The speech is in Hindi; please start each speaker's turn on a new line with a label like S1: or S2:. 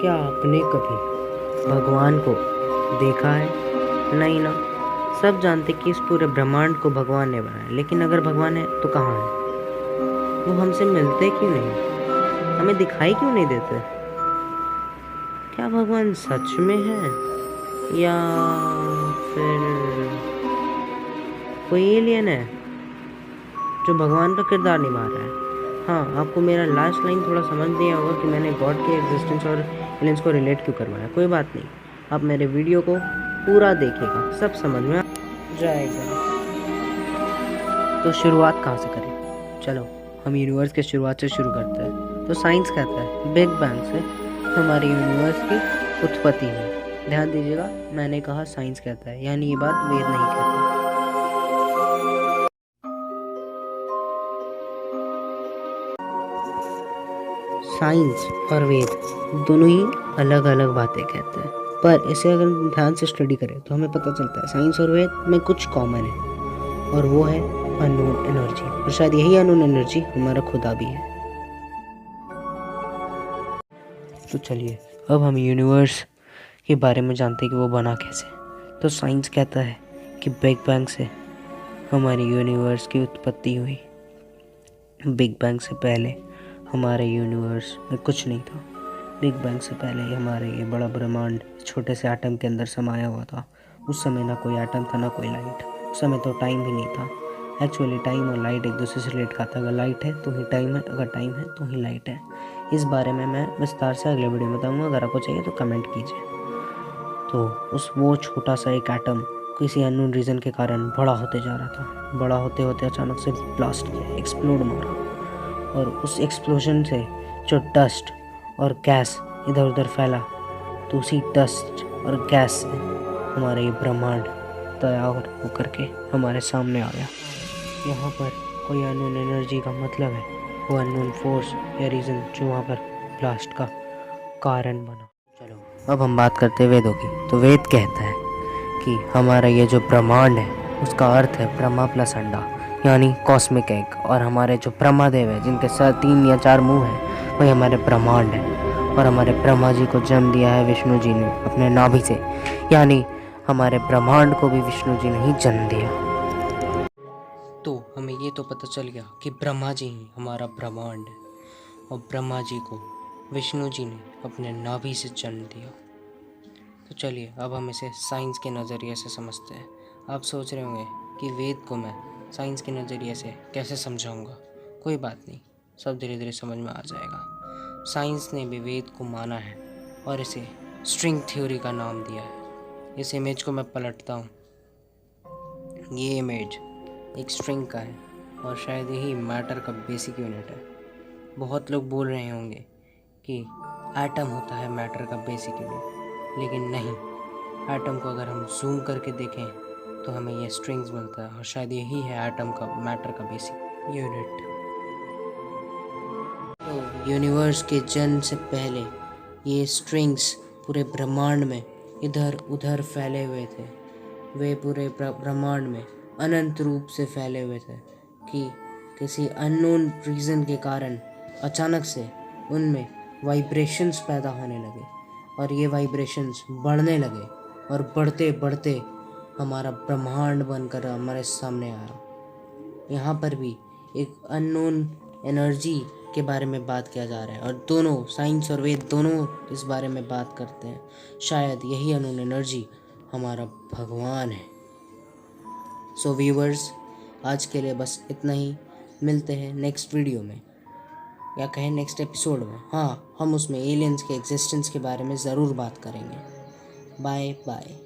S1: क्या आपने कभी भगवान को देखा है? नहीं ना। सब जानते कि इस पूरे ब्रह्मांड को भगवान ने बनाया, लेकिन अगर भगवान है तो कहाँ है? वो हमसे मिलते क्यों नहीं? हमें दिखाई क्यों नहीं देते? क्या भगवान सच में है या फिर कोई एलियन है जो भगवान का किरदार निभा रहा है? हाँ, आपको मेरा लास्ट लाइन थोड़ा समझ नहीं होगा कि मैंने गॉड के एग्जिस्टेंस और एलियंस को रिलेट क्यों करवाया। कोई बात नहीं, आप मेरे वीडियो को पूरा देखिएगा, सब समझ में आ जाएगा। तो शुरुआत कहाँ से करें? चलो हम यूनिवर्स के शुरुआत से शुरू करते हैं। तो साइंस कहता है बिग बैंग से हमारे यूनिवर्स की उत्पत्ति हुई। ध्यान दीजिएगा, मैंने कहा साइंस कहता है, यानी ये बात वेद नहीं कहता। साइंस और वेद दोनों ही अलग अलग बातें कहते हैं, पर इसे अगर ध्यान से स्टडी करें तो हमें पता चलता है साइंस और वेद में कुछ कॉमन है, और वो है अननोन एनर्जी। और शायद यही अननोन एनर्जी हमारा खुदा भी है। तो चलिए अब हम यूनिवर्स के बारे में जानते हैं कि वो बना कैसे। तो साइंस कहता है कि बिग बैंग से हमारे यूनिवर्स की उत्पत्ति हुई। बिग बैंग से पहले हमारे यूनिवर्स में कुछ नहीं था। बिग बैंग से पहले ही हमारे ये बड़ा ब्रह्मांड छोटे से एटम के अंदर समाया हुआ था। उस समय ना कोई एटम था ना कोई लाइट। उस समय तो टाइम भी नहीं था। एक्चुअली टाइम और लाइट एक दूसरे से रिलेट करता है। अगर लाइट है तो ही टाइम है, अगर टाइम है तो ही लाइट है। इस बारे में मैं विस्तार से अगले वीडियो में बताऊँगा। अगर आपको चाहिए तो कमेंट कीजिए। तो वो छोटा सा एक एटम किसी अननोन रीज़न के कारण बड़ा होते जा रहा था। बड़ा होते होते अचानक से ब्लास्ट किया, एक्सप्लोड मारा, और उस एक्सप्लोजन से जो डस्ट और गैस इधर उधर फैला, तो उसी डस्ट और गैस से हमारा ये ब्रह्मांड तैयार होकर के हमारे सामने आ गया। यहाँ पर कोई अननोन एनर्जी का मतलब है वो अननोन फोर्स या रीज़न जो वहाँ पर ब्लास्ट का कारण बना। चलो अब हम बात करते हैं वेदों की। तो वेद कहता है कि हमारा ये जो ब्रह्मांड है उसका अर्थ है ब्रह्मा प्लस अंडा, यानी कॉस्मिक एग। और हमारे जो ब्रह्मादेव है जिनके 3 या 4 मुंह हैं वही हमारे ब्रह्मांड है। और हमारे ब्रह्मा जी को जन्म दिया है विष्णु जी ने अपने नाभि से, यानी हमारे ब्रह्मांड को भी विष्णु जी ने ही जन्म दिया। तो हमें ये तो पता चल गया कि ब्रह्मा जी ही हमारा ब्रह्मांड है, और ब्रह्मा जी को विष्णु जी ने अपने नाभि से जन्म दिया। तो चलिए अब हम इसे साइंस के नज़रिए से समझते हैं। आप सोच रहे होंगे कि वेद को मैं साइंस के नज़रिए से कैसे समझाऊंगा। कोई बात नहीं, सब धीरे धीरे समझ में आ जाएगा। साइंस ने भी वेद को माना है और इसे स्ट्रिंग थ्योरी का नाम दिया है। इस इमेज को मैं पलटता हूँ। ये इमेज एक स्ट्रिंग का है और शायद यही मैटर का बेसिक यूनिट है। बहुत लोग बोल रहे होंगे कि एटम होता है मैटर का बेसिक यूनिट, लेकिन नहीं। एटम को अगर हम जूम करके देखें तो हमें ये स्ट्रिंग्स मिलता है, और शायद यही है एटम का मैटर का बेसिक यूनिट। तो यूनिवर्स के जन्म से पहले ये स्ट्रिंग्स पूरे ब्रह्मांड में इधर उधर फैले हुए थे। वे पूरे ब्रह्मांड में अनंत रूप से फैले हुए थे कि किसी अननोन रीज़न के कारण अचानक से उनमें वाइब्रेशंस पैदा होने लगे, और ये वाइब्रेशंस बढ़ने लगे, और बढ़ते बढ़ते हमारा ब्रह्मांड बनकर हमारे सामने आया। यहाँ पर भी एक अननोन एनर्जी के बारे में बात किया जा रहा है, और दोनों साइंस और वेद दोनों इस बारे में बात करते हैं। शायद यही अननोन एनर्जी हमारा भगवान है। सो व्यूवर्स, आज के लिए बस इतना ही। मिलते हैं नेक्स्ट वीडियो में, या कहें नेक्स्ट एपिसोड में। हाँ, हम उसमें एलियंस के एग्जिस्टेंस के बारे में ज़रूर बात करेंगे। Bye bye.